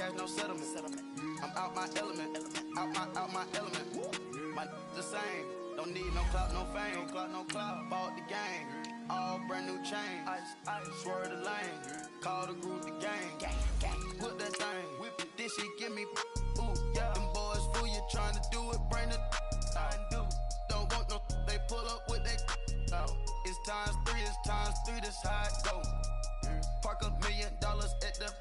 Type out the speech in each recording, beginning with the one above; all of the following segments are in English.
cash, no settlement. I'm out my element, out my element. My the same, don't need no clout, no fame. No clout, bought the game, all brand new chain. Ice, swerve the lane, call the group the gang. Put that thing, whip it, this shit give me, ooh, yeah. Them boys fool you trying to do it, bring the don't want no, they pull up with they It's times three, this how it go. Park $1 million at the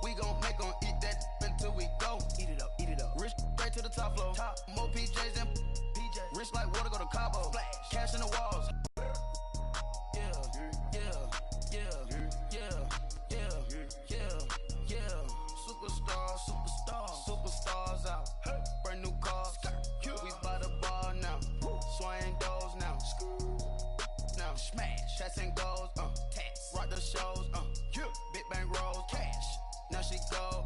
we gon' make 'em eat that until we go. Eat it up. Rich straight to the top floor. More PJs and PJs. Rich like water, go to Cabo. Splash. Cash in the walls. Superstars out. Brand new cars. We by the bar now. Swing doors now. Now smash. Shots and goals. Tax. Rock the shows. Big bang rolls. Cash. Now she go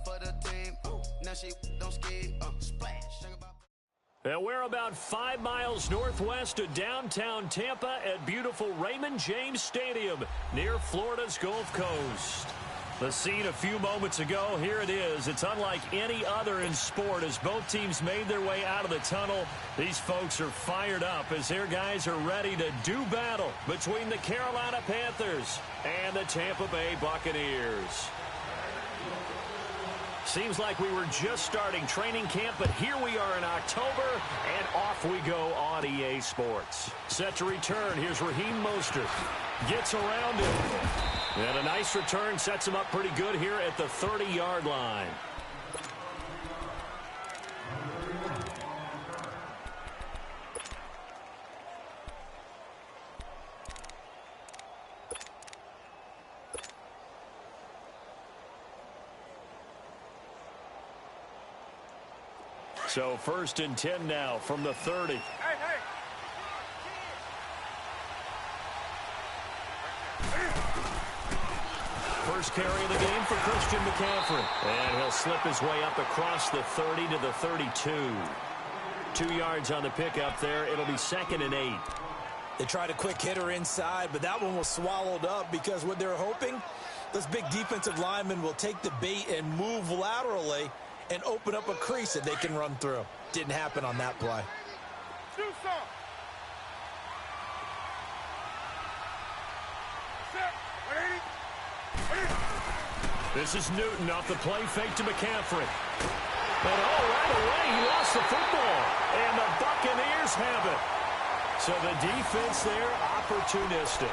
for the team. Now she don't ski. Splash. And we're about 5 miles northwest of downtown Tampa at beautiful Raymond James Stadium near Florida's Gulf Coast. The scene a few moments ago, here it is. It's unlike any other in sport as both teams made their way out of the tunnel. These folks are fired up as their guys are ready to do battle between the Carolina Panthers and the Tampa Bay Buccaneers. Seems like we were just starting training camp, but here we are in October, and off we go on EA Sports. Set to return, here's Raheem Mostert. Gets around him. And a nice return sets him up pretty good here at the 30-yard line. So 1st and 10 now from the 30. First carry of the game for Christian McCaffrey. And he'll slip his way up across the 30 to the 32. 2 yards on the pickup there. It'll be 2nd and 8. They tried a quick hitter inside, but that one was swallowed up because what they're hoping, those big defensive linemen will take the bait and move laterally and open up a crease that they can run through. Didn't happen on that play. This is Newton off the play fake to McCaffrey. And right away he lost the football. And the Buccaneers have it. So the defense there, opportunistic.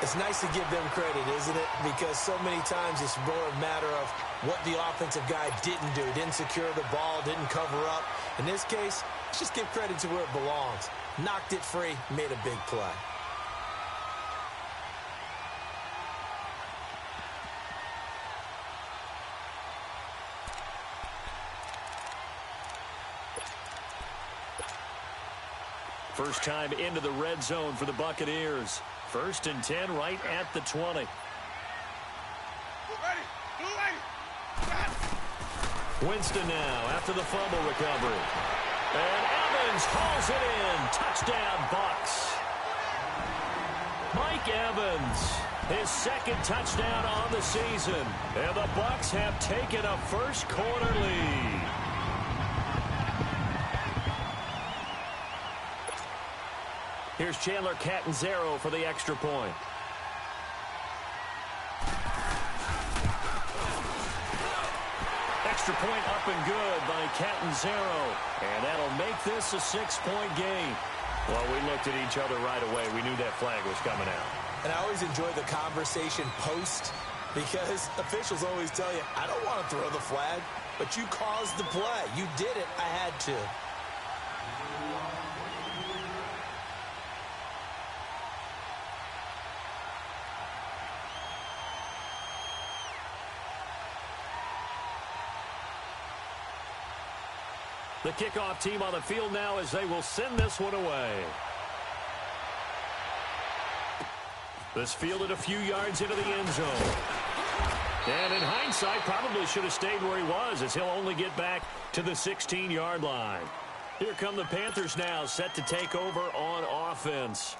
It's nice to give them credit, isn't it? Because so many times it's more a matter of what the offensive guy didn't do. Didn't secure the ball, didn't cover up. In this case, let's just give credit to where it belongs. Knocked it free, made a big play. First time into the red zone for the Buccaneers. 1st and 10 right at the 20. Winston now after the fumble recovery. And Evans hauls it in. Touchdown, Bucs. Mike Evans, his 2nd touchdown on the season. And the Bucs have taken a first-quarter lead. Here's Chandler Catanzaro for the extra point. Extra point up and good by Catanzaro. And that'll make this a 6-point game. Well, we looked at each other right away. We knew that flag was coming out. And I always enjoy the conversation post because officials always tell you, I don't want to throw the flag, but you caused the play. You did it. I had to. The kickoff team on the field now as they will send this one away. This fielded a few yards into the end zone. And in hindsight, probably should have stayed where he was as he'll only get back to the 16-yard line. Here come the Panthers now, set to take over on offense.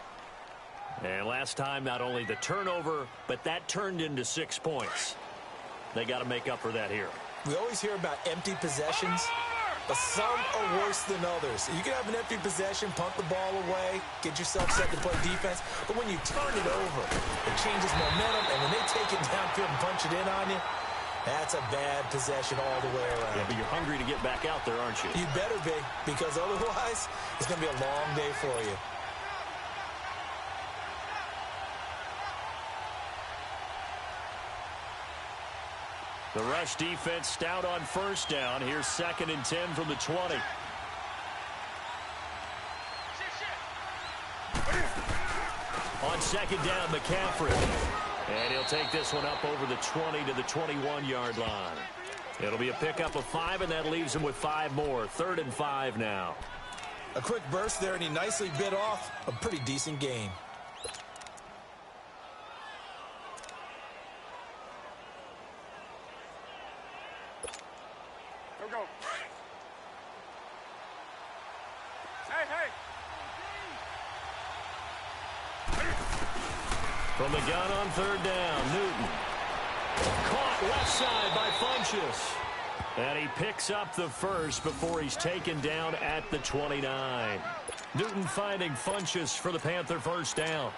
And last time, not only the turnover, but that turned into 6 points. They got to make up for that here. We always hear about empty possessions, but some are worse than others. You can have an empty possession, punt the ball away, get yourself set to play defense, but when you turn it over, it changes momentum, and when they take it downfield and punch it in on you, that's a bad possession all the way around. Yeah, but you're hungry to get back out there, aren't you? You better be, because otherwise, it's going to be a long day for you. The rush defense stout on first down. Here's 2nd and 10 from the 20. On 2nd down, McCaffrey. And he'll take this one up over the 20 to the 21-yard line. It'll be a pickup of 5, and that leaves him with 5 more. 3rd and 5 now. A quick burst there, and he nicely bit off a pretty decent gain. Go. Hey. From the gun on 3rd down, Newton. Caught left side by Funchess. And he picks up the first before he's taken down at the 29. Newton finding Funchess for the Panther first down.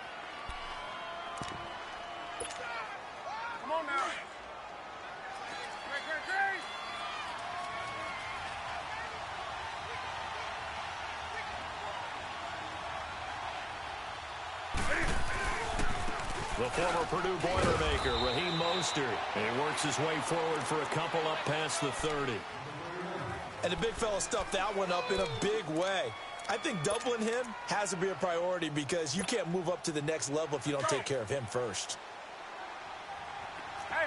Come on now. Great. The former Purdue Boilermaker, Raheem Mostert. And he works his way forward for a couple up past the 30. And the big fella stuffed that one up in a big way. I think doubling him has to be a priority because you can't move up to the next level if you don't take care of him first. Hey.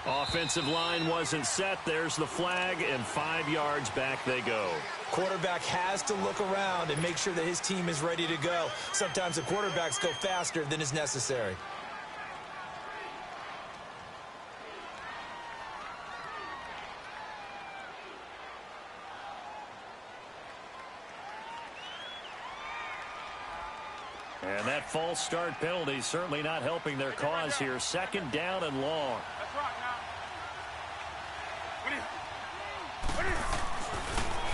Offensive line wasn't set. There's the flag, and 5 yards back they go. Quarterback has to look around and make sure that his team is ready to go. Sometimes the quarterbacks go faster than is necessary. And that false start penalty certainly not helping their cause here. 2nd down and long. Let's rock now.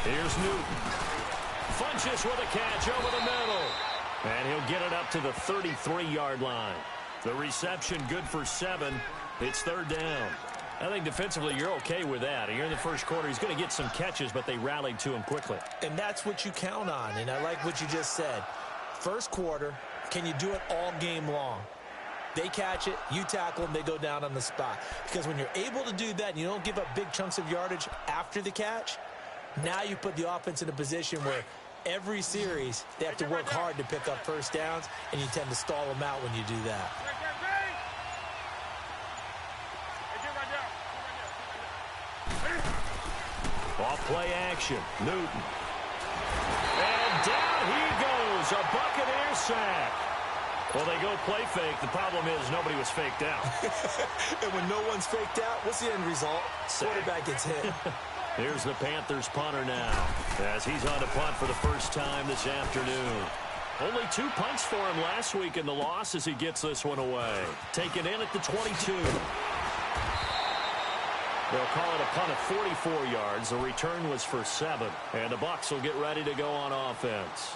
Here's Newton. Funchess with a catch over the middle. And he'll get it up to the 33-yard line. The reception good for 7. It's 3rd down. I think defensively you're okay with that. Here in the first quarter, he's going to get some catches, but they rallied to him quickly. And that's what you count on, and I like what you just said. First quarter, can you do it all game long? They catch it, you tackle them, they go down on the spot. Because when you're able to do that and you don't give up big chunks of yardage after the catch, now you put the offense in a position where every series they have to work hard to pick up first downs, and you tend to stall them out when you do that. Off play action, Newton. And down he goes, a Buccaneer sack. Well, they go play fake. The problem is nobody was faked out. And when no one's faked out, what's the end result? Quarterback gets hit. Here's the Panthers punter now, as he's on to punt for the first time this afternoon. Only 2 punts for him last week in the loss as he gets this one away. Taken in at the 22. They'll call it a punt of 44 yards. The return was for 7. And the Bucs will get ready to go on offense.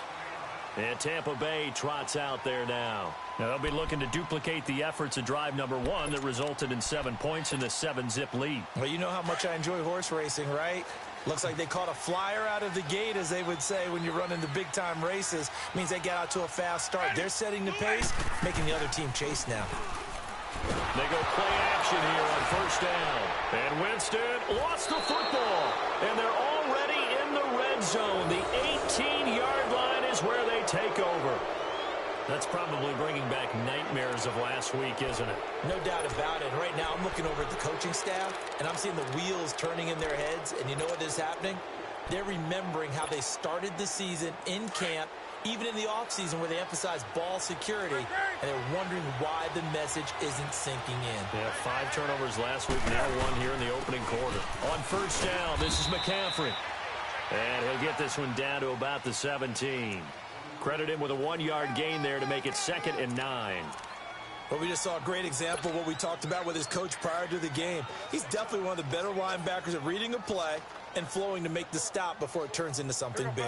And Tampa Bay trots out there now. Now they'll be looking to duplicate the efforts of drive number 1 that resulted in 7 points in the 7-zip lead. Well, you know how much I enjoy horse racing, right? Looks like they caught a flyer out of the gate, as they would say when you're running the big-time races. Means they get out to a fast start. They're setting the pace, making the other team chase now. They go play action here on first down. And Winston lost the football. And they're already in the red zone. The 18-yard line is where they take over. That's probably bringing back nightmares of last week, isn't it? No doubt about it. Right now, I'm looking over at the coaching staff, and I'm seeing the wheels turning in their heads. And you know what is happening? They're remembering how they started the season in camp, even in the offseason where they emphasized ball security, and they're wondering why the message isn't sinking in. Yeah, 5 turnovers last week, now 1 here in the opening quarter. On first down, this is McCaffrey. And he'll get this one down to about the 17. Credit him with a 1-yard gain there to make it 2nd and 9. Well, we just saw a great example of what we talked about with his coach prior to the game. He's definitely one of the better linebackers at reading a play and flowing to make the stop before it turns into something big.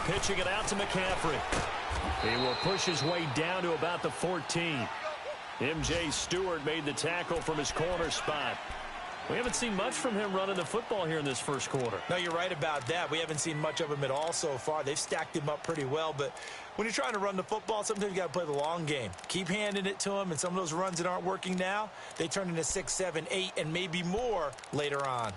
Pitching it out to McCaffrey. He will push his way down to about the 14. M.J. Stewart made the tackle from his corner spot. We haven't seen much from him running the football here in this first quarter. No, you're right about that. We haven't seen much of him at all so far. They've stacked him up pretty well, but when you're trying to run the football, sometimes you got to play the long game. Keep handing it to him, and some of those runs that aren't working now, they turn into 6, 7, 8, and maybe more later on.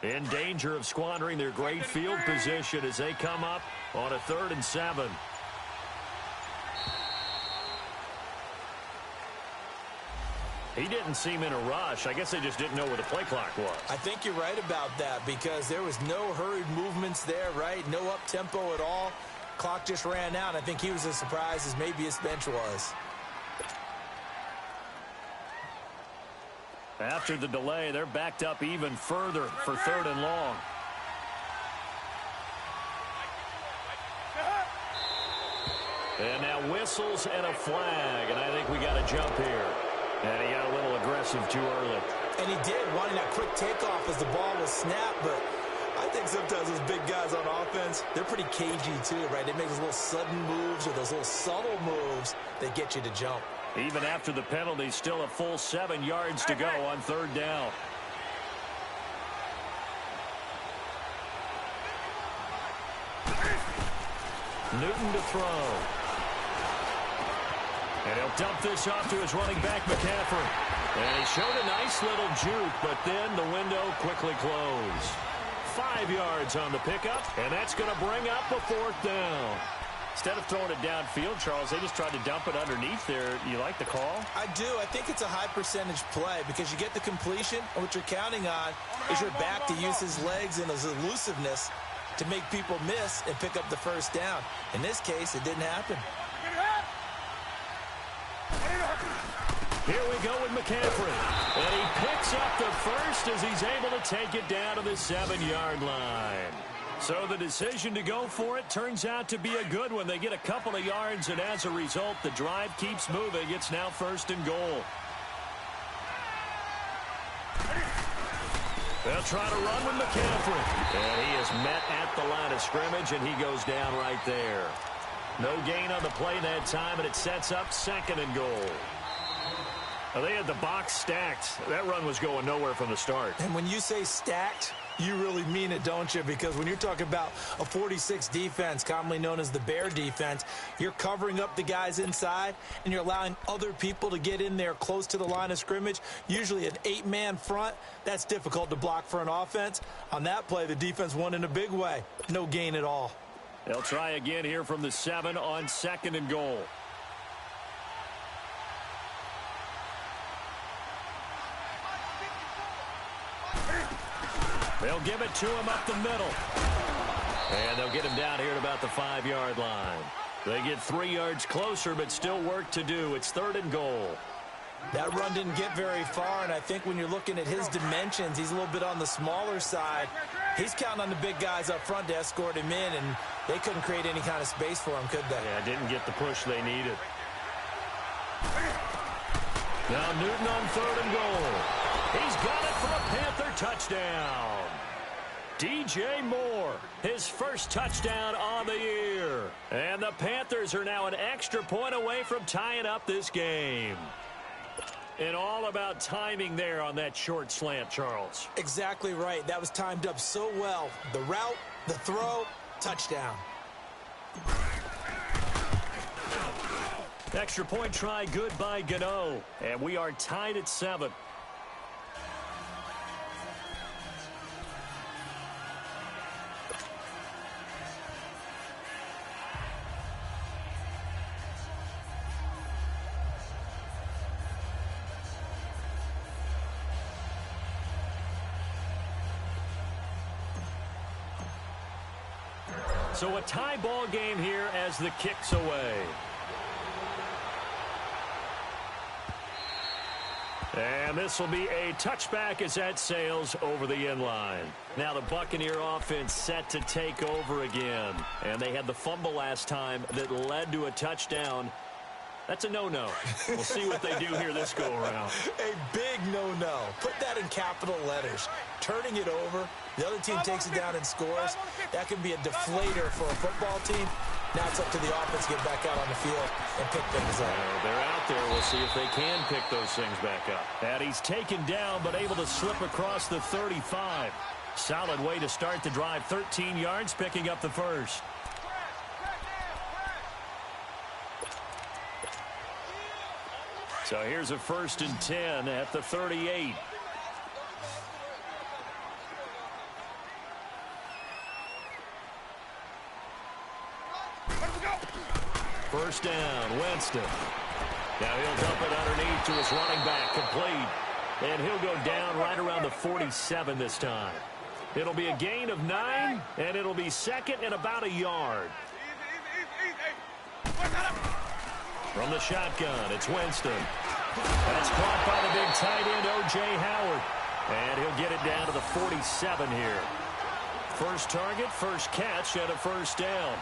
In danger of squandering their great field position as they come up on a 3rd and 7. He didn't seem in a rush. I guess they just didn't know where the play clock was. I think you're right about that because there was no hurried movements there, right? No up-tempo at all. Clock just ran out. I think he was as surprised as maybe his bench was. After the delay, they're backed up even further for 3rd and long. And now whistles and a flag, and I think we got a jump here. And he got a little aggressive too early. And he did, wanting that quick takeoff as the ball was snapped, but I think sometimes those big guys on offense, they're pretty cagey too, right? They make those little sudden moves or those little subtle moves that get you to jump. Even after the penalty, still a full 7 yards to go on 3rd down. Newton to throw. And he'll dump this off to his running back, McCaffrey. And he showed a nice little juke, but then the window quickly closed. 5 yards on the pickup, and that's going to bring up a 4th down. Instead of throwing it downfield, Charles, they just tried to dump it underneath there. You like the call? I do. I think it's a high percentage play because you get the completion, and what you're counting on is your back to use his legs and his elusiveness to make people miss and pick up the 1st down. In this case, it didn't happen. Here we go with McCaffrey. And he picks up the first as he's able to take it down to the 7-yard line. So the decision to go for it turns out to be a good one. They get a couple of yards, and as a result, the drive keeps moving. It's now 1st and goal. They'll try to run with McCaffrey. And he is met at the line of scrimmage, and he goes down right there. No gain on the play that time, and it sets up 2nd and goal. Well, they had the box stacked. That run was going nowhere from the start. And when you say stacked, you really mean it, don't you? Because when you're talking about a 46 defense, commonly known as the Bear defense, you're covering up the guys inside, and you're allowing other people to get in there close to the line of scrimmage, usually an 8-man front. That's difficult to block for an offense. On that play, the defense won in a big way. No gain at all. They'll try again here from the 7 on 2nd and goal. They'll give it to him up the middle. And they'll get him down here at about the 5-yard line. They get 3 yards closer, but still work to do. It's 3rd and goal. That run didn't get very far, and I think when you're looking at his dimensions, he's a little bit on the smaller side. He's counting on the big guys up front to escort him in, and they couldn't create any kind of space for him, could they? Yeah, didn't get the push they needed. Now Newton on 3rd and goal. He's got it for a Panther touchdown. DJ Moore, his first touchdown on the year. And the Panthers are now an extra point away from tying up this game. And all about timing there on that short slant, Charles. Exactly right. That was timed up so well. The route, the throw, touchdown. Extra point try good by Gano. And we are tied at 7. So a tie ball game here as the kick's away. And this will be a touchback as that sails over the end line. Now the Buccaneer offense set to take over again. And they had the fumble last time that led to a touchdown. That's a no-no. We'll see what they do here this go-around. A big no-no. Put that in capital letters. Turning it over, the other team takes it down and scores. That can be a deflator for a football team. Now it's up to the offense to get back out on the field and pick things up. They're out there. We'll see if they can pick those things back up. And he's taken down but able to slip across the 35. Solid way to start the drive. 13 yards, picking up the first. So here's a 1st and 10 at the 38. First down, Winston. Now he'll dump it underneath to his running back, complete. And he'll go down right around the 47 this time. It'll be a gain of 9, and it'll be second and about a yard. From the shotgun, it's Winston. That's caught by the big tight end, O.J. Howard. And he'll get it down to the 47 here. First target, first catch, and a first down.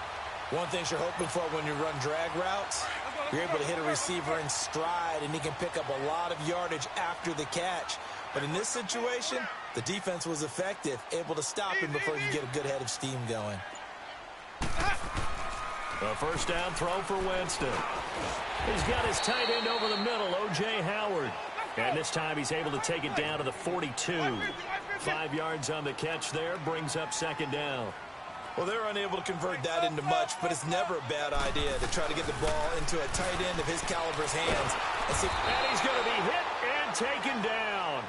One thing you're hoping for when you run drag routes, you're able to hit a receiver in stride, and he can pick up a lot of yardage after the catch. But in this situation, the defense was effective, able to stop him before he could get a good head of steam going. A first down throw for Winston. He's got his tight end over the middle, O.J. Howard. And this time he's able to take it down to the 42. 5 yards on the catch there, brings up second down. Well, they're unable to convert that into much, but it's never a bad idea to try to get the ball into a tight end of his caliber's hands. And he's going to be hit and taken down.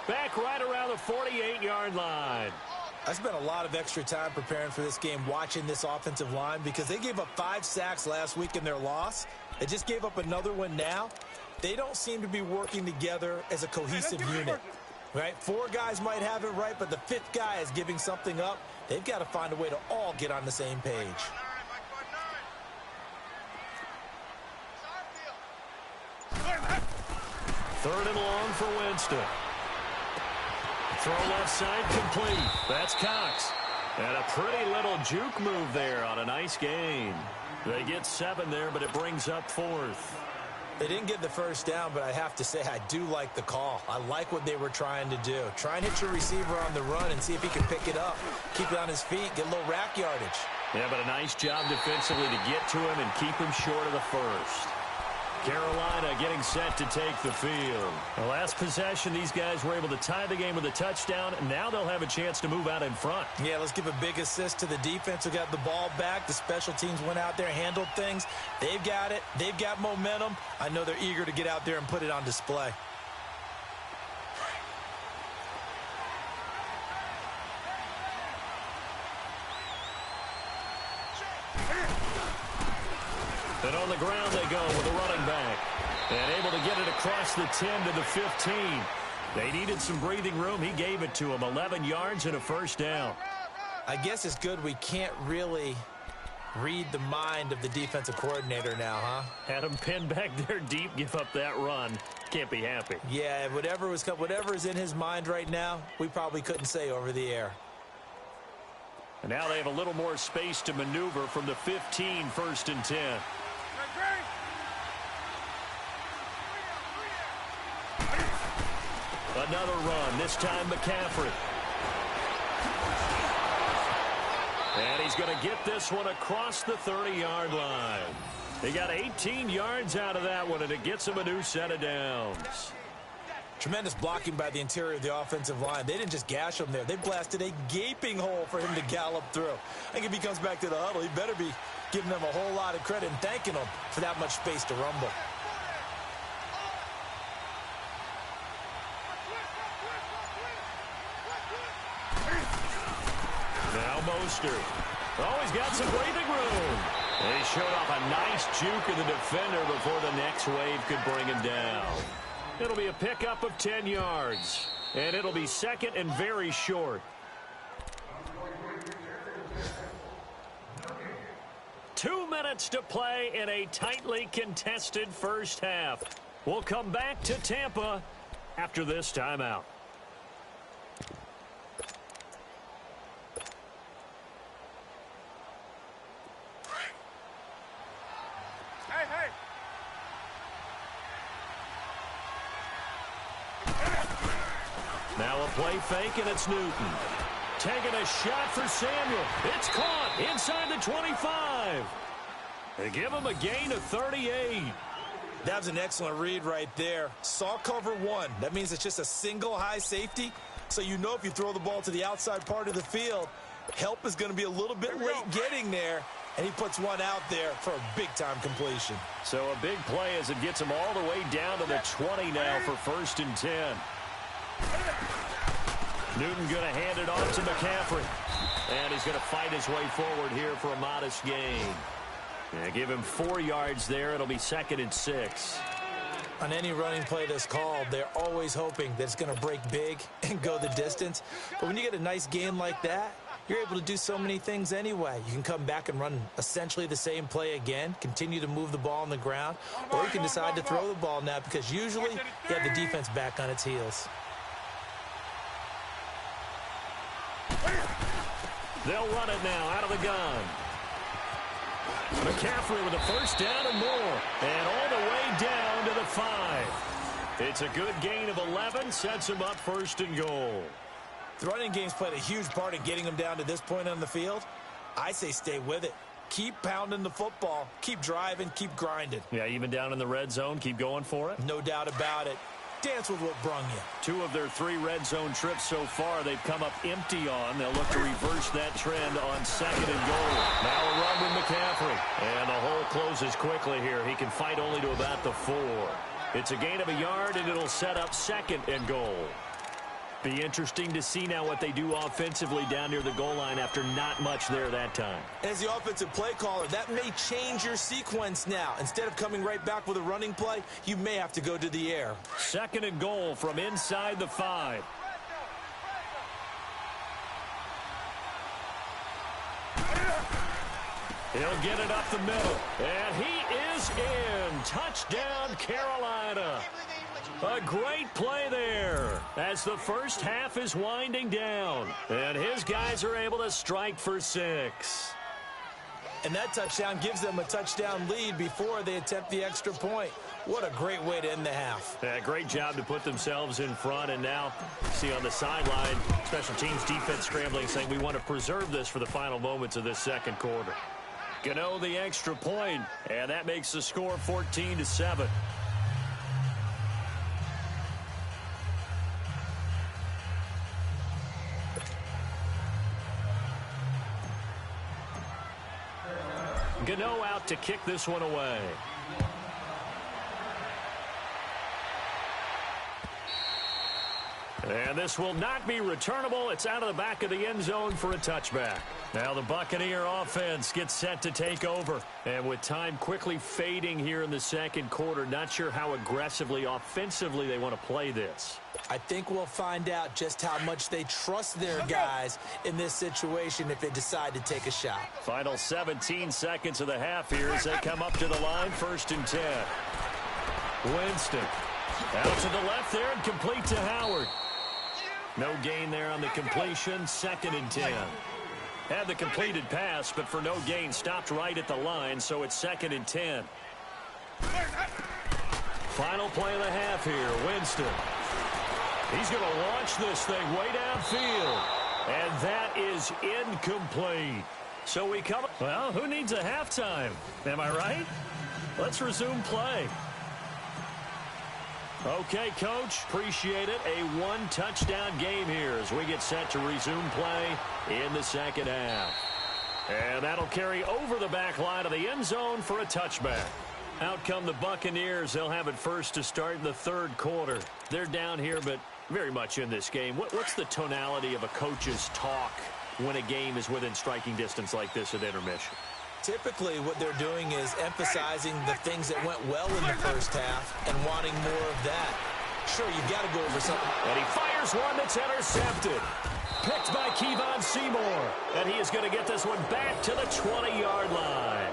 Back right around the 48-yard line. I spent a lot of extra time preparing for this game, watching this offensive line, because they gave up 5 sacks last week in their loss. They just gave up another one now. They don't seem to be working together as a cohesive unit. Right? 4 guys might have it right, but the 5th guy is giving something up. They've got to find a way to all get on the same page. Third and long for Winston. Throw left side, complete. That's Cox. And a pretty little juke move there on a nice gain. They get 7 there, but it brings up 4th. They didn't get the first down, but I have to say I do like the call. I like what they were trying to do. Try and hit your receiver on the run and see if he can pick it up. Keep it on his feet, get a little rack yardage. Yeah, but a nice job defensively to get to him and keep him short of the first. Carolina getting set to take the field. The last possession, these guys were able to tie the game with a touchdown, and now they'll have a chance to move out in front. Yeah, let's give a big assist to the defense who got the ball back. The special teams went out there, handled things. They've got it. They've got momentum. I know they're eager to get out there and put it on display. And on the ground they go with a running back. And able to get it across the 10 to the 15. They needed some breathing room. He gave it to him. 11 yards and a first down. I guess it's good we can't really read the mind of the defensive coordinator now, huh? Had him pinned back there deep, give up that run. Can't be happy. Yeah, whatever is in his mind right now, we probably couldn't say over the air. And now they have a little more space to maneuver from the 15, 1st and 10. Another run, this time McCaffrey. And he's going to get this one across the 30-yard line. They got 18 yards out of that one, and it gets him a new set of downs. Tremendous blocking by the interior of the offensive line. They didn't just gash him there. They blasted a gaping hole for him to gallop through. I think if he comes back to the huddle, he better be giving them a whole lot of credit and thanking them for that much space to rumble. Now Mostert. Oh, he's got some breathing room. He showed off a nice juke of the defender before the next wave could bring him down. It'll be a pickup of 10 yards. And it'll be second and very short. 2 minutes to play in a tightly contested first half. We'll come back to Tampa after this timeout. Hey. Now a play fake, and it's Newton. Taking a shot for Samuel. It's caught inside the 25. They give him a gain of 38. That was an excellent read right there. Saw cover one. That means it's just a single high safety. So you know if you throw the ball to the outside part of the field, help is going to be a little bit late getting there. And he puts one out there for a big-time completion. So a big play as it gets him all the way down to the 20 now for 1st and 10. Newton going to hand it off to McCaffrey. And he's going to fight his way forward here for a modest gain. Yeah, give him 4 yards there. It'll be 2nd and 6. On any running play that's called, they're always hoping that it's going to break big and go the distance. But when you get a nice gain like that, you're able to do so many things anyway. You can come back and run essentially the same play again, continue to move the ball on the ground, or you can decide to throw the ball now because usually you have the defense back on its heels. They'll run it now out of the gun. McCaffrey with a 1st down and more. And all the way down to the 5. It's a good gain of 11. Sets him up 1st and goal. The running game's played a huge part in getting them down to this point on the field. I say stay with it. Keep pounding the football. Keep driving. Keep grinding. Yeah, even down in the red zone, keep going for it. No doubt about it. Dance with what brung you. 2 of their 3 red zone trips so far, they've come up empty on. They'll look to reverse that trend on 2nd and goal. Now a run with McCaffrey. And the hole closes quickly here. He can fight only to about the 4. It's a gain of a yard, and it'll set up 2nd and goal. Be interesting to see now what they do offensively down near the goal line after not much there that time. As the offensive play caller, that may change your sequence now. Instead of coming right back with a running play, you may have to go to the air. 2nd and goal from inside the 5. He'll get it up the middle. And he is in. Touchdown, Carolina. A great play there as the first half is winding down. And his guys are able to strike for 6. And that touchdown gives them a touchdown lead before they attempt the extra point. What a great way to end the half. Yeah, great job to put themselves in front. And now, see on the sideline, special teams defense scrambling, saying we want to preserve this for the final moments of this 2nd quarter. Gano the extra point, and that makes the score 14-7. Gano out to kick this one away. And this will not be returnable. It's out of the back of the end zone for a touchback. Now the Buccaneer offense gets set to take over. And with time quickly fading here in the 2nd quarter, not sure how aggressively, offensively they want to play this. I think we'll find out just how much they trust their guys in this situation if they decide to take a shot. Final 17 seconds of the half here as they come up to the line, 1st and 10. Winston out to the left there and complete to Howard. No gain there on the completion, 2nd and 10. Had the completed pass, but for no gain, stopped right at the line, so it's 2nd and 10. Final play of the half here, Winston. He's going to launch this thing way downfield, and that is incomplete. So we come, well, who needs a halftime? Am I right? Let's resume play. Okay, Coach, appreciate it. A 1-touchdown game here as we get set to resume play in the 2nd half. And that'll carry over the back line of the end zone for a touchback. Out come the Buccaneers. They'll have it first to start in the 3rd quarter. They're down here, but very much in this game. What's the tonality of a coach's talk when a game is within striking distance like this at intermission? Typically, what they're doing is emphasizing the things that went well in the first half and wanting more of that. Sure, you've got to go over something. And he fires one that's intercepted. Picked by Kevon Seymour. And he is going to get this one back to the 20-yard line.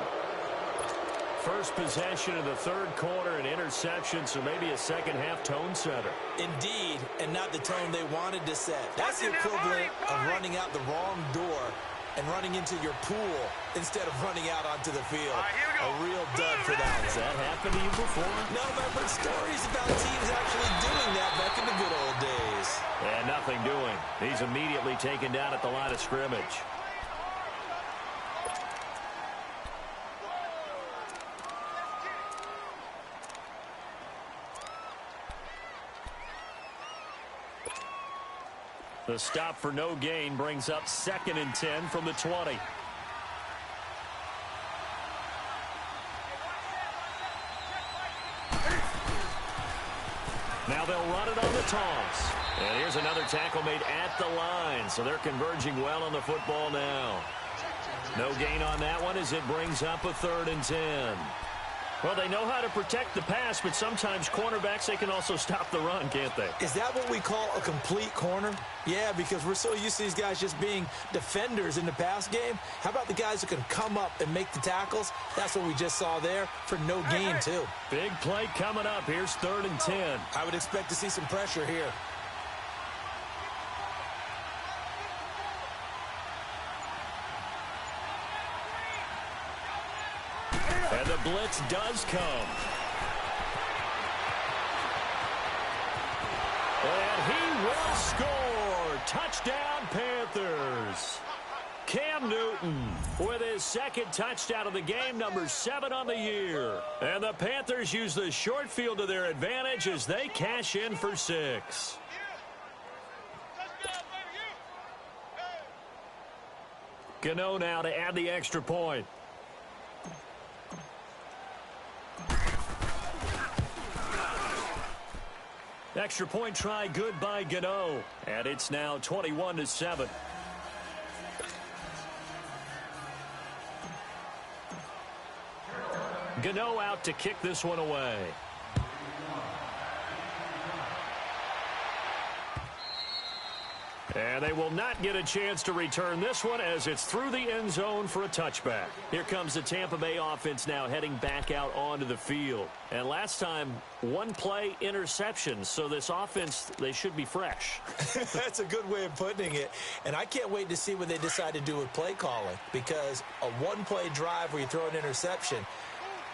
first possession of the third quarter, an interception, so maybe a second-half tone setter. Indeed, and not the tone they wanted to set. That's the equivalent of running out the wrong door and running into your pool instead of running out onto the field. A real dud for that one. Has that happened to you before? No, but I've heard stories about teams actually doing that back in the good old days. And nothing doing. He's immediately taken down at the line of scrimmage. The stop for no gain brings up 2nd and 10 from the 20. Now they'll run it on the toss. And here's another tackle made at the line, so they're converging well on the football now. No gain on that one as it brings up a 3rd and 10. Well, they know how to protect the pass, but sometimes cornerbacks, they can also stop the run, can't they? Is that what we call a complete corner? Yeah, because we're so used to these guys just being defenders in the pass game. How about the guys who can come up and make the tackles? That's what we just saw there for no gain, too. Big play coming up. Here's 3rd and 10. I would expect to see some pressure here. And the blitz does come. And he will score. Touchdown, Panthers. Cam Newton with his 2nd touchdown of the game, number 7 on the year. And the Panthers use the short field to their advantage as they cash in for 6. Gano now to add the extra point. Extra point try good by Gano. And it's now 21-7. Gano out to kick this one away. And they will not get a chance to return this one as it's through the end zone for a touchback. Here comes the Tampa Bay offense now heading back out onto the field. And last time, 1 play interception. So this offense, they should be fresh. That's a good way of putting it. And I can't wait to see what they decide to do with play calling. Because a 1-play drive where you throw an interception,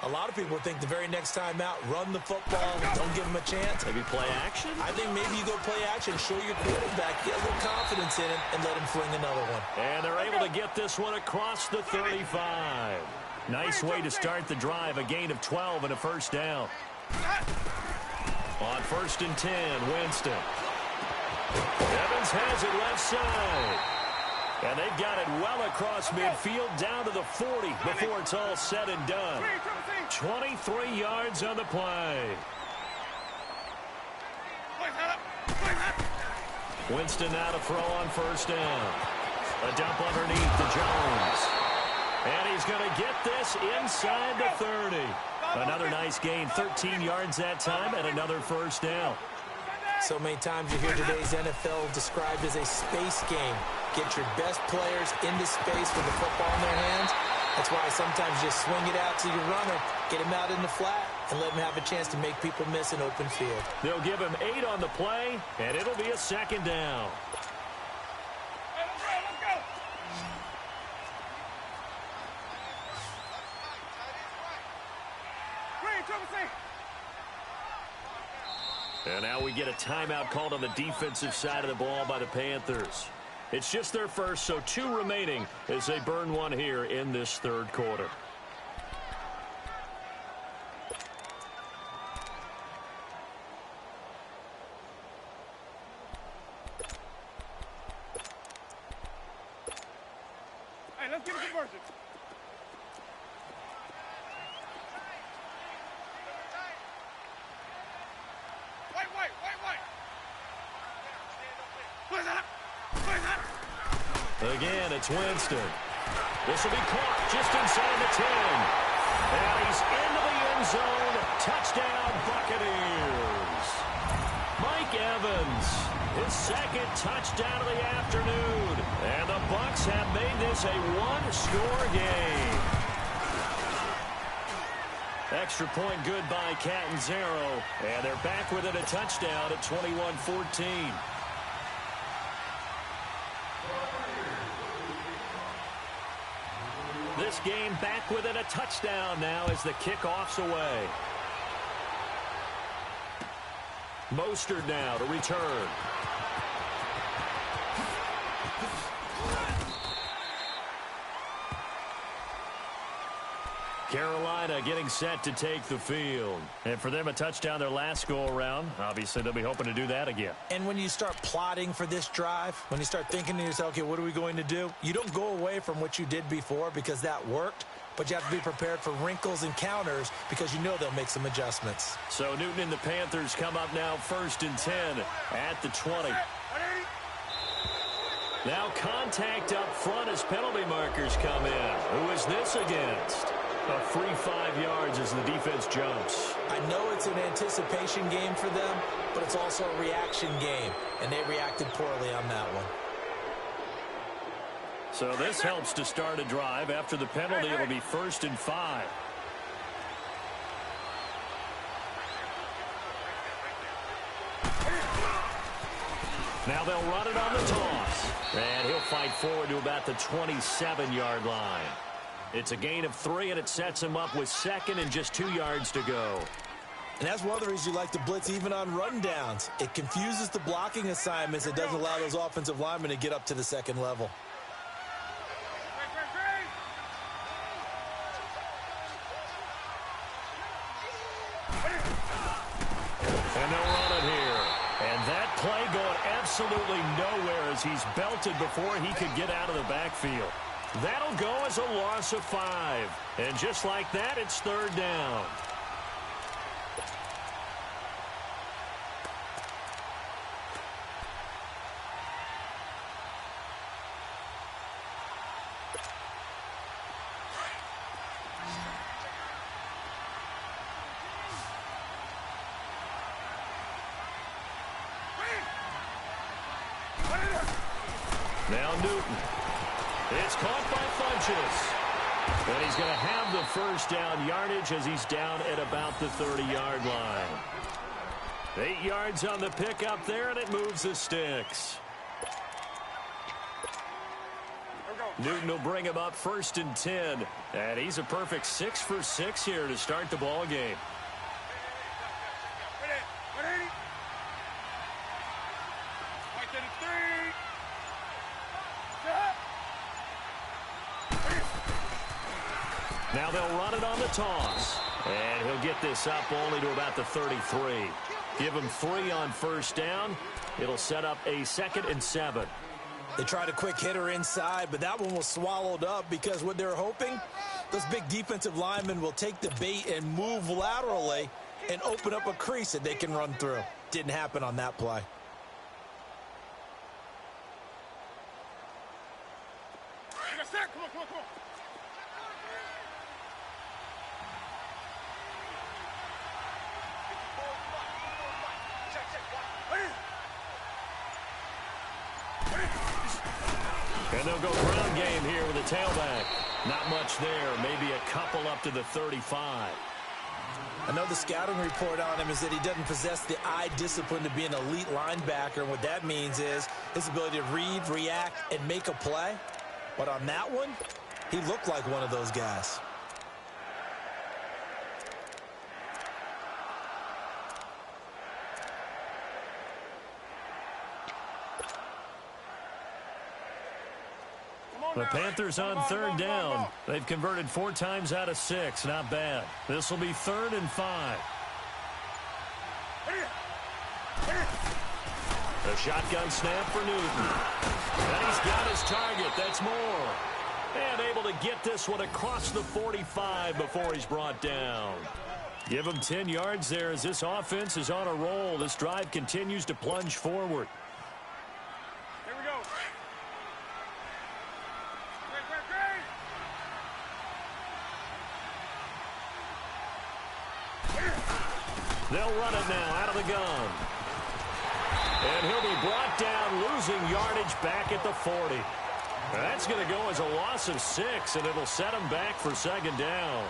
a lot of people think the very next time out, run the football, don't give them a chance. Maybe play action? I think maybe you go play action, show your quarterback, get a little confidence in him, and let him fling another one. And they're able to get this one across the 35. Nice way to start the drive, a gain of 12 and a first down. On 1st and 10, Winston. Evans has it left side. And they've got it well across midfield down to the 40 before it's all said and done. 23 yards on the play. Winston now to throw on 1st down. A dump underneath to Jones. And he's going to get this inside the 30. Another nice gain, 13 yards that time, and another first down. So many times you hear today's NFL described as a space game. Get your best players into space with the football in their hands. That's why sometimes you just swing it out to your runner, get him out in the flat, and let him have a chance to make people miss an open field. They'll give him 8 on the play, and it'll be a 2nd down. And now we get a timeout called on the defensive side of the ball by the Panthers. It's just their first, so 2 remaining as they burn one here in this 3rd quarter. Hey, let's get a conversion. Again, it's Winston. This will be caught just inside the 10. And he's into the end zone. Touchdown, Buccaneers. Mike Evans, his 2nd touchdown of the afternoon. And the Bucs have made this a 1-score game. Extra point good by Catanzaro. And they're back within a touchdown at 21-14. This game back within a touchdown now as the kickoff's away. Mostert now to return. Carolina getting set to take the field. And for them, a touchdown their last go-around. Obviously, they'll be hoping to do that again. And when you start plotting for this drive, when you start thinking to yourself, okay, what are we going to do? You don't go away from what you did before because that worked, but you have to be prepared for wrinkles and counters because you know they'll make some adjustments. So Newton and the Panthers come up now 1st and 10 at the 20. Now contact up front as penalty markers come in. Who is this against? A free 5 yards as the defense jumps. I know it's an anticipation game for them, but it's also a reaction game, and they reacted poorly on that one. So this helps to start a drive. After the penalty, it'll be 1st and 5. Now they'll run it on the toss. And he'll fight forward to about the 27-yard line. It's a gain of 3, and it sets him up with 2nd and just 2 yards to go. And that's one of the reasons you like to blitz even on rundowns. It confuses the blocking assignments. It doesn't allow those offensive linemen to get up to the second level. And they'll run it here. And that play going absolutely nowhere as he's belted before he could get out of the backfield. That'll go as a loss of 5. And just like that, it's 3rd down. Now Newton. It's caught by Funchess. And he's going to have the first down yardage as he's down at about the 30-yard line. 8 yards on the pickup there, and it moves the sticks. Newton will bring him up 1st and 10. And he's a perfect 6 for 6 here to start the ball game. Now they'll run it on the toss. And he'll get this up only to about the 33. Give him 3 on 1st down. It'll set up a 2nd and 7. They tried a quick hitter inside, but that one was swallowed up because what they're hoping, those big defensive linemen will take the bait and move laterally and open up a crease that they can run through. Didn't happen on that play. Come on. And they'll go ground game here with a tailback. Not much there. Maybe a couple up to the 35. I know the scouting report on him is that he doesn't possess the eye discipline to be an elite linebacker. And what that means is his ability to read, react, and make a play. But on that one, he looked like one of those guys. The Panthers on 3rd down. They've converted 4 times out of 6. Not bad. This will be 3rd and 5. A shotgun snap for Newton. And he's got his target. That's more. And able to get this one across the 45 before he's brought down. Give him 10 yards there as this offense is on a roll. This drive continues to plunge forward. Here we go. They'll run it now out of the gun. And he'll be brought down, losing yardage back at the 40. That's going to go as a loss of 6, and it'll set him back for 2nd down.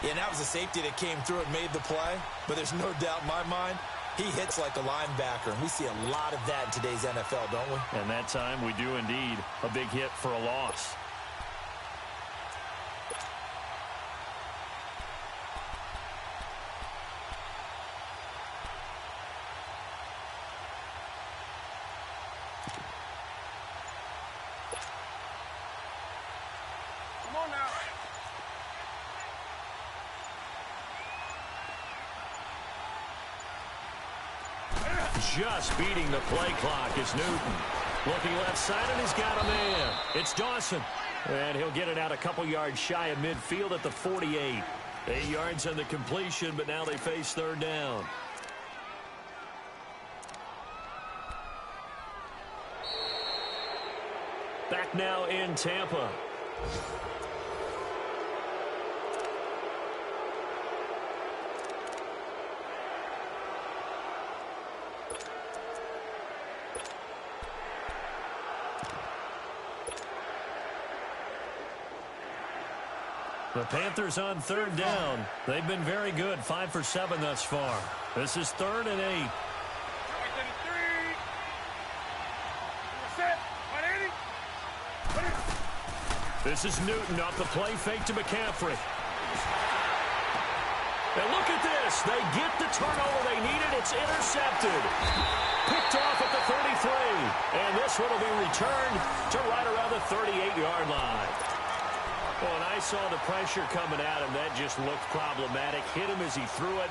Yeah, and that was a safety that came through and made the play. But there's no doubt in my mind, he hits like a linebacker. And we see a lot of that in today's NFL, don't we? And that time we do indeed. A big hit for a loss. Come on now. Just beating the play clock is Newton. Looking left side, and he's got a man. It's Dawson. And he'll get it out a couple yards shy of midfield at the 48. 8 yards on the completion, but now they face third down. Back now in Tampa. The Panthers on third down. They've been very good, 5 for 7 thus far. This is 3rd and 8. This is Newton off the play fake to McCaffrey. And look at this. They get the turnover they needed. It's intercepted. Picked off at the 33. And this one will be returned to right around the 38-yard line. Well, and I saw the pressure coming at him. That just looked problematic. Hit him as he threw it,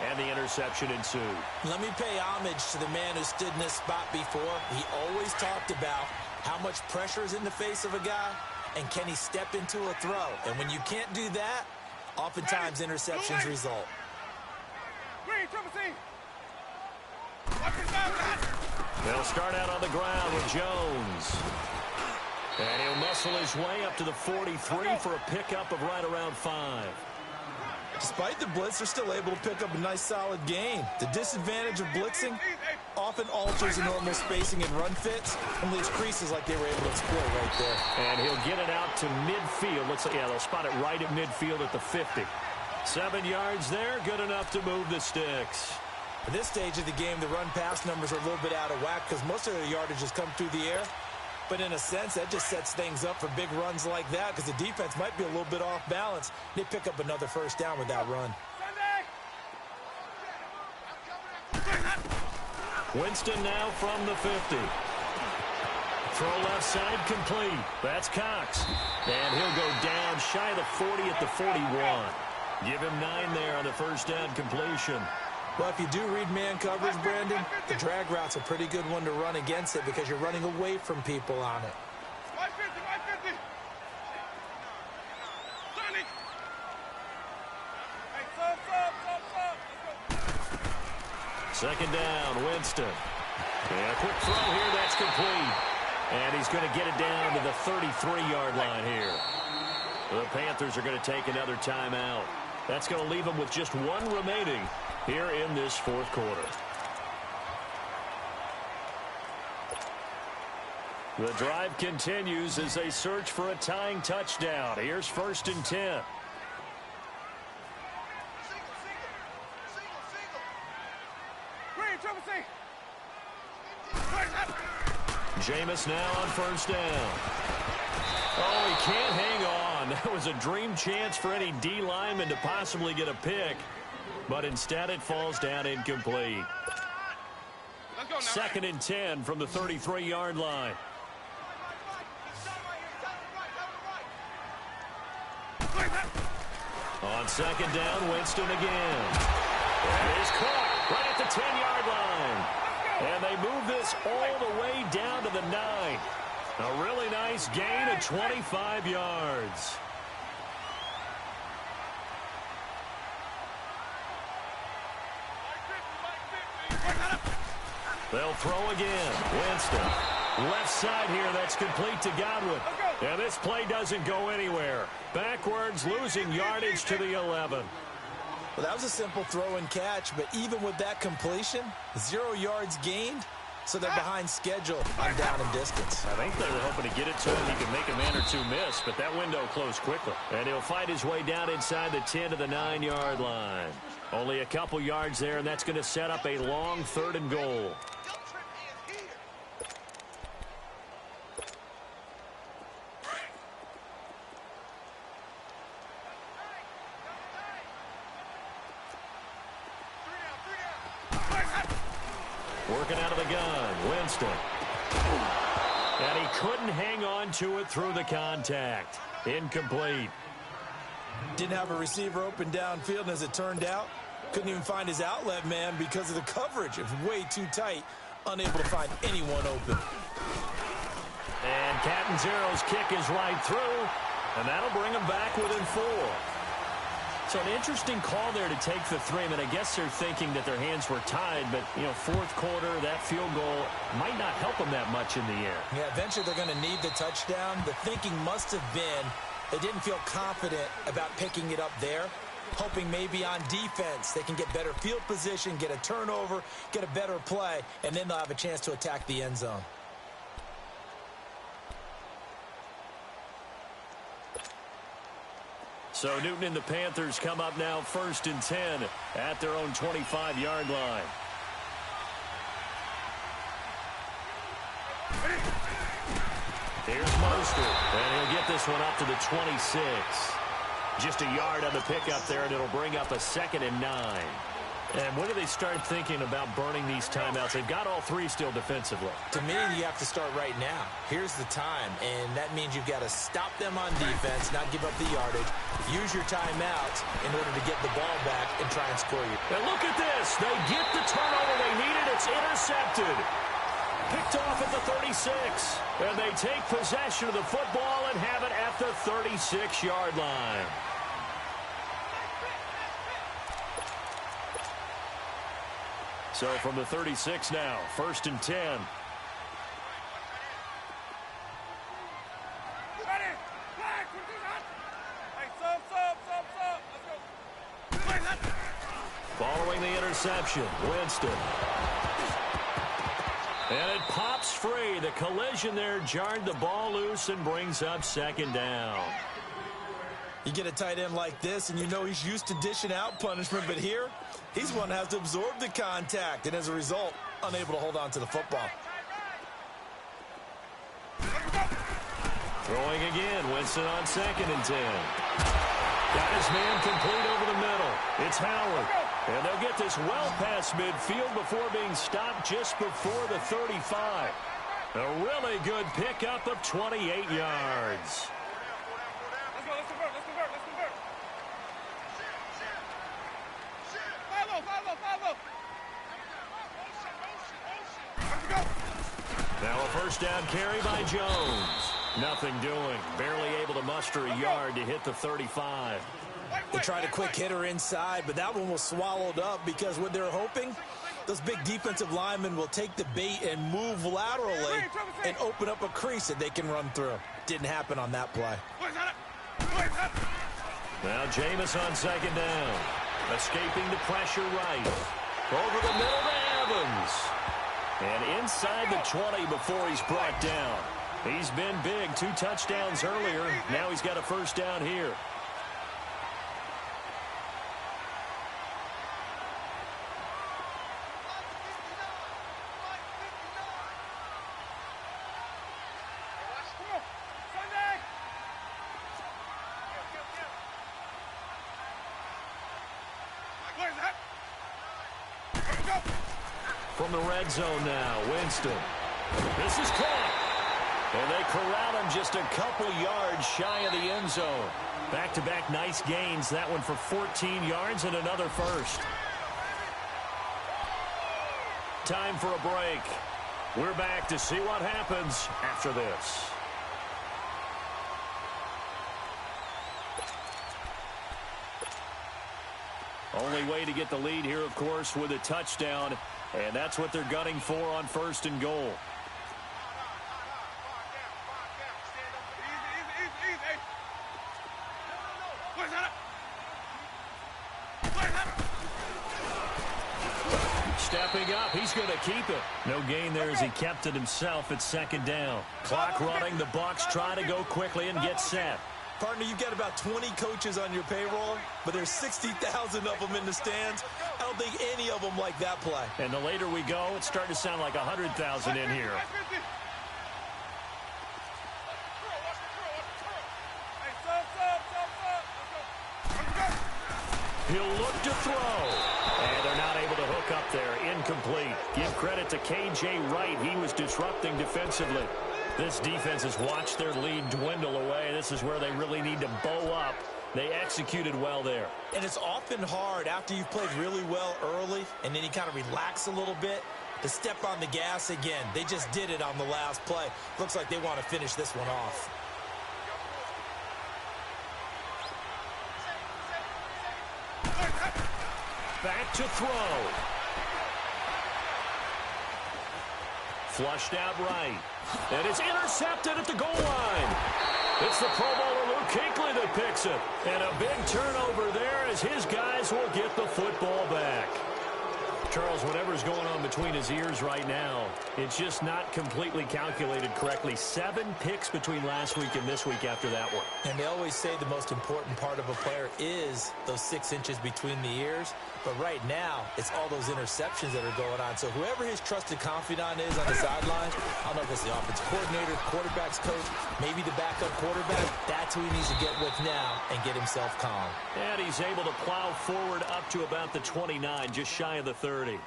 and the interception ensued. Let me pay homage to the man who stood in this spot before. He always talked about how much pressure is in the face of a guy, and can he step into a throw. And when you can't do that, oftentimes interceptions result. They'll start out on the ground with Jones. And he'll muscle his way up to the 43 for a pickup of right around 5. Despite the blitz, they're still able to pick up a nice, solid gain. The disadvantage of blitzing often alters the normal spacing and run fits and leaves creases like they were able to exploit right there. And he'll get it out to midfield. They'll spot it right at midfield at the 50. 7 yards there, good enough to move the sticks. At this stage of the game, the run-pass numbers are a little bit out of whack because most of their yardage has come through the air. But in a sense, that just sets things up for big runs like that because the defense might be a little bit off balance. They pick up another first down with that run. Winston now from the 50. Throw left side complete. That's Cox. And he'll go down shy of the 40 at the 41. Give him 9 there on the first down completion. Well, if you do read man coverage, Brandon, the drag route's a pretty good one to run against it because you're running away from people on it. 550. Sonny. Hey, Second down, Winston. And a quick throw here, that's complete. And he's going to get it down to the 33-yard line here. The Panthers are going to take another timeout. That's going to leave them with just 1 remaining here in this fourth quarter. The drive continues as they search for a tying touchdown. Here's 1st and 10. Jameis now on first down. Oh, he can't hang on. That was a dream chance for any D lineman to possibly get a pick. But instead it falls down incomplete. 2nd and 10 from the 33-yard line. On 2nd down, Winston again. And he's caught right at the 10-yard line. And they move this all the way down to the 9. A really nice gain of 25 yards. They'll throw again. Winston. Left side here, that's complete to Godwin. And this play doesn't go anywhere. Backwards, losing yardage to the 11. Well, that was a simple throw and catch, but even with that completion, 0 yards gained, So they're behind schedule on down and distance. I think they were hoping to get it to him. He could make a man or two miss, but that window closed quickly. And he'll fight his way down inside the 10 to the 9-yard line. Only a couple yards there, and that's going to set up a long 3rd and goal. Working out of the gun, Winston. And he couldn't hang on to it through the contact. Incomplete. Didn't have a receiver open downfield, and as it turned out, couldn't even find his outlet man because of the coverage. It was way too tight, unable to find anyone open. And Catanzaro's kick is right through, and that'll bring him back within 4. So an interesting call there to take the 3. I mean, I guess they're thinking that their hands were tied, but, you know, 4th quarter, that field goal might not help them that much in the air. Yeah, eventually they're going to need the touchdown. The thinking must have been they didn't feel confident about picking it up there, hoping maybe on defense they can get better field position, get a turnover, get a better play, and then they'll have a chance to attack the end zone. So Newton and the Panthers come up now 1st and 10 at their own 25-yard line. Here's Mostert, and he'll get this one up to the 26. Just a yard on the pickup there, and it'll bring up a 2nd and 9. And when do they start thinking about burning these timeouts? They've got all 3 still defensively. To me, you have to start right now. Here's the time, and that means you've got to stop them on defense, not give up the yardage, use your timeouts in order to get the ball back and try and score you. And look at this. They get the turnover they needed. It's intercepted. Picked off at the 36. And they take possession of the football and have it at the 36-yard line. So from the 36 now, 1st and 10. Ready? Flag! Hey, sub. Let's go. Following the interception, Winston. And it pops free. The collision there jarred the ball loose and brings up 2nd down. You get a tight end like this, and you know he's used to dishing out punishment, but here, he's one that has to absorb the contact, and as a result, unable to hold on to the football. Throwing again, Winston on 2nd and 10. Got his man complete over the middle. It's Howard. And they'll get this well past midfield before being stopped just before the 35. A really good pickup of 28 yards. Let's convert. Follow. Let's go. Now a 1st down carry by Jones. Nothing doing. Barely able to muster a yard to hit the 35. They tried a quick hitter inside, but that one was swallowed up because what they're hoping, those big defensive linemen will take the bait and move laterally and open up a crease that they can run through. Didn't happen on that play. Now Jameis on 2nd down. Escaping the pressure right. Over the middle to Evans. And inside the 20 before he's brought down. He's been big. 2 touchdowns earlier. Now he's got a 1st down here. From the red zone now, Winston. This is caught. And they corral him just a couple yards shy of the end zone. Back-to-back nice gains. That one for 14 yards and another 1st. Time for a break. We're back to see what happens after this. Only way to get the lead here, of course, with a touchdown. And that's what they're gunning for on 1st and goal. Step stepping up. He's going to keep it. No gain there as he kept it himself at second down. Clock running. The Bucs try to go quickly and get set. Partner, you've got about 20 coaches on your payroll, but there's 60,000 of them in the stands. I don't think any of them like that play. And the later we go, it's starting to sound like 100,000 in here. He'll look to throw. And they're not able to hook up there. Incomplete. Give credit to K.J. Wright. He was disrupting defensively. This defense has watched their lead dwindle away. This is where they really need to bow up. They executed well there. And it's often hard after you've played really well early and then you kind of relax a little bit to step on the gas again. They just did it on the last play. Looks like they want to finish this one off. Back to throw. Flushed out right. And it's intercepted at the goal line. It's the Pro Bowler Luke Kuechly that picks it. And a big turnover there as his guys will get the football back. Charles, whatever's going on between his ears right now, it's just not completely calculated correctly. 7 picks between last week and this week after that one. And they always say the most important part of a player is those 6 inches between the ears. But right now, it's all those interceptions that are going on. So whoever his trusted confidant is on the sideline, I don't know if it's the offensive coordinator, quarterback's coach, maybe the backup quarterback, that's who he needs to get with now and get himself calm. And he's able to plow forward up to about the 29, just shy of the 30.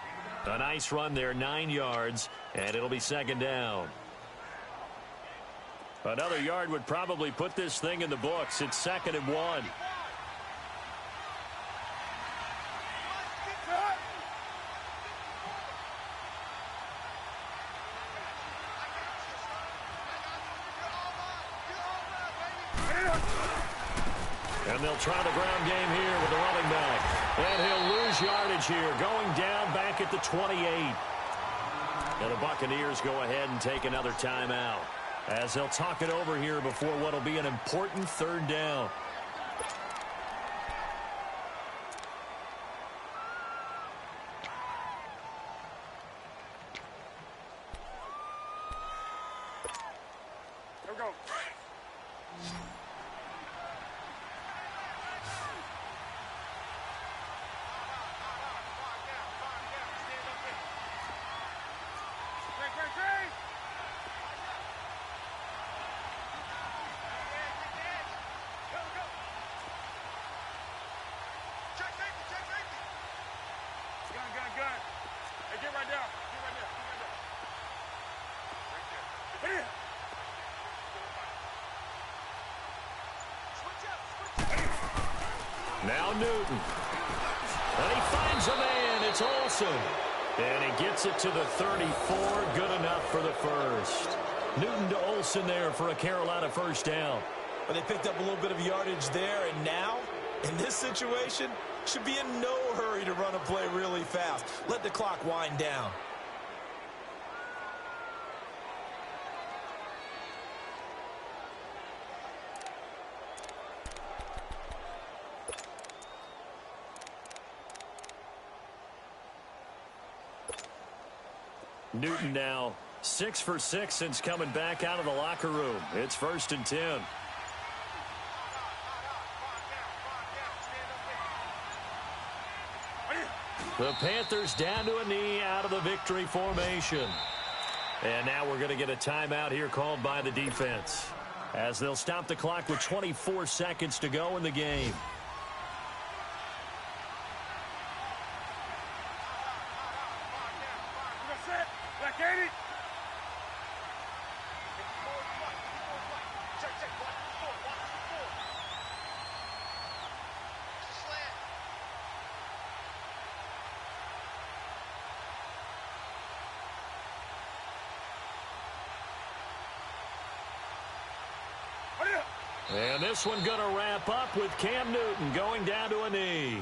A nice run there, 9 yards, and it'll be second down. Another yard would probably put this thing in the books. It's 2nd and 1. And they'll try the ground game here with the running back. And he'll lose yardage here, going down back at the 28. And the Buccaneers go ahead and take another timeout as they'll talk it over here before what will be an important 3rd down. Here we go. Gun. Hey, get right down. Right there. Now Newton. And he finds a man. It's Olsen. And he gets it to the 34. Good enough for the first. Newton to Olsen there for a Carolina first down. But they picked up a little bit of yardage there, and now, in this situation, should be in no hurry to run a play really fast. Let the clock wind down. Newton now 6 for 6 since coming back out of the locker room. It's 1st and 10. The Panthers down to a knee out of the victory formation. And now we're going to get a timeout here called by the defense as they'll stop the clock with 24 seconds to go in the game. And this one going to wrap up with Cam Newton going down to a knee.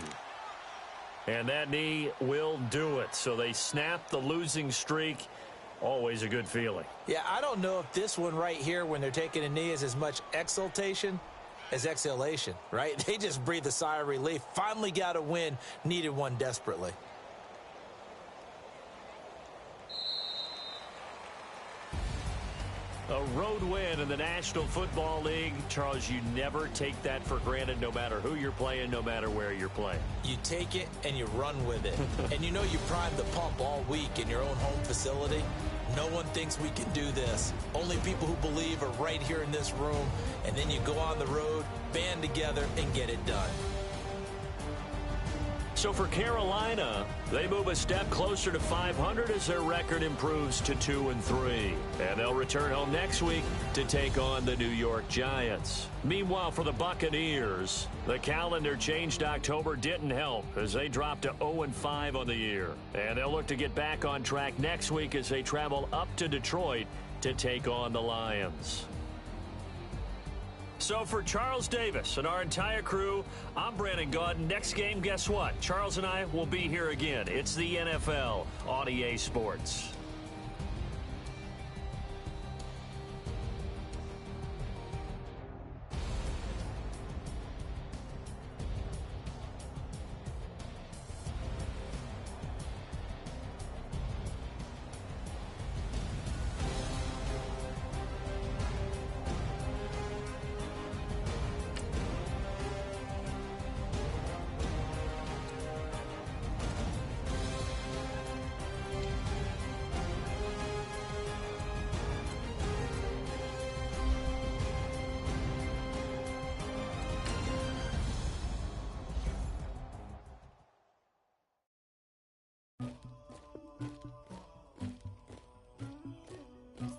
And that knee will do it. So they snap the losing streak. Always a good feeling. Yeah, I don't know if this one right here when they're taking a knee is as much exultation as exhalation, right? They just breathe a sigh of relief. Finally got a win. Needed one desperately. A road win in the National Football League. Charles, you never take that for granted, no matter who you're playing, no matter where you're playing. You take it and you run with it. And you know you primed the pump all week in your own home facility. No one thinks we can do this. Only people who believe are right here in this room. And then you go on the road, band together, and get it done. So for Carolina, they move a step closer to 500 as their record improves to 2-3. And they'll return home next week to take on the New York Giants. Meanwhile, for the Buccaneers, the calendar changed October didn't help as they dropped to 0-5 on the year. And they'll look to get back on track next week as they travel up to Detroit to take on the Lions. So for Charles Davis and our entire crew, I'm Brandon Gaudin. Next game, guess what? Charles and I will be here again. It's the NFL on EA Sports.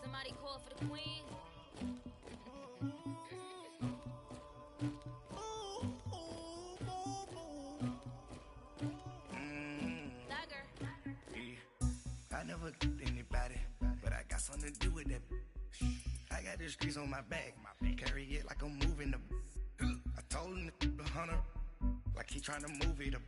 Somebody call for the queen. I never killed anybody, but I got something to do with that. I got the streets on my back, carry it like I'm moving the. I told him to the hunter, like he trying to move it up.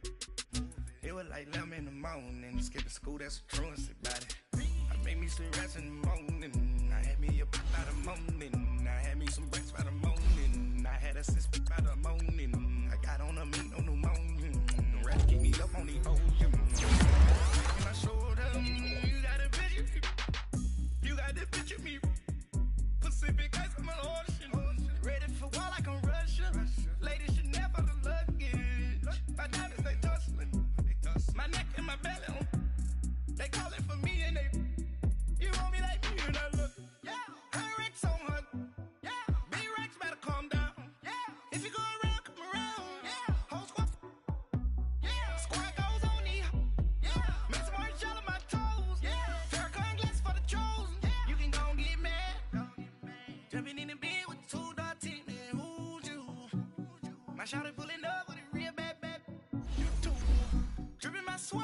It was like 11 in the morning, skipping school, that's a truancy about it. I made me some rest in the morning, I had me a pop by the morning, I had me some breaks by the morning, I had a six by the morning, I got on a meat on the morning, the rest keep me up on the ocean. And I showed up, you got a picture, you got the picture me, Pacific ice on my ocean, ready for war like I'm Russia, ladies should never the luggage, my diamonds they tussling, my neck and my belly, they call it for me and they, you want me like me and I look, yeah, her Rex on her, yeah, B-Rex better calm down, yeah, if you go around, come around, yeah, whole squad, yeah, squad goes on the, yeah, make some orange gel on my toes, yeah, Farrakhan glass for the chosen, yeah, you can go and get mad, jumping in the bed with two dark teeth, and who's you, my shawty pulling up with a real bad, you too, dripping my swag,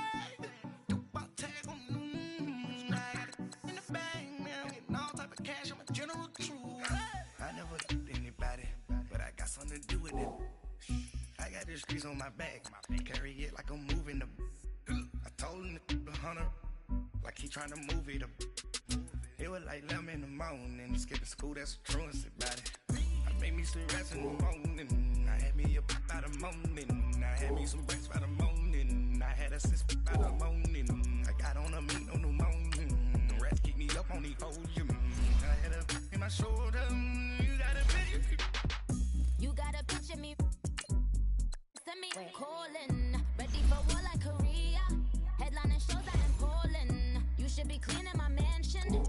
something to do with it. I got the streets on my back, carry it like I'm moving the. I told him to the hunter, like he trying to move it up. It was like 11 in the morning, skipping school, that's a truancy about it. I made me some rest in the morning, I had me a pop by the morning, I had me some breaks by the morning, I had a six by the morning, I got on a meat on the morning, the rest keep me up on the ocean. I had a in my shoulder, you got a picture. You gotta picture me. Send me calling. Ready for war like Korea. Headlining shows out in Poland. You should be cleaning my mansion.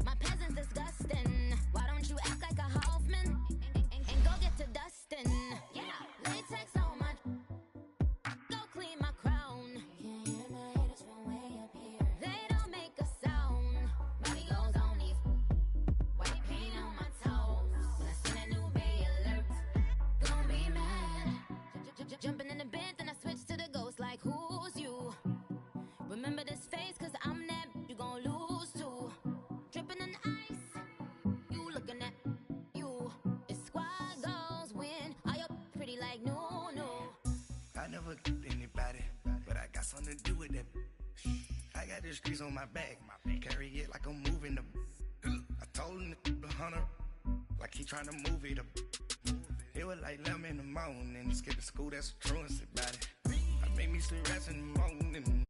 My peasants disgusting. Why don't you act like a Hoffman? And go get to dustin'. Yeah, latex on my. Go clean my crown. Can't hear my haters from way up here. They don't make a sound. Money goes on these. White paint on my toes. When I send a new Bay alert. Don't be mad. Jumping in the bed, then I switch to the ghost like who's you? Remember this face, cause I'm that you gon' lose too. Dripping in ice, you looking at you. It's squad goals win. Are you pretty like no? I never killed anybody, but I got something to do with that. I got the streets on my back, carry it like I'm moving the. I told him to the hunter, like he trying to move it up. It was like 11 in the morning, skipping school, that's a truancy about it. I made me some rest in the morning.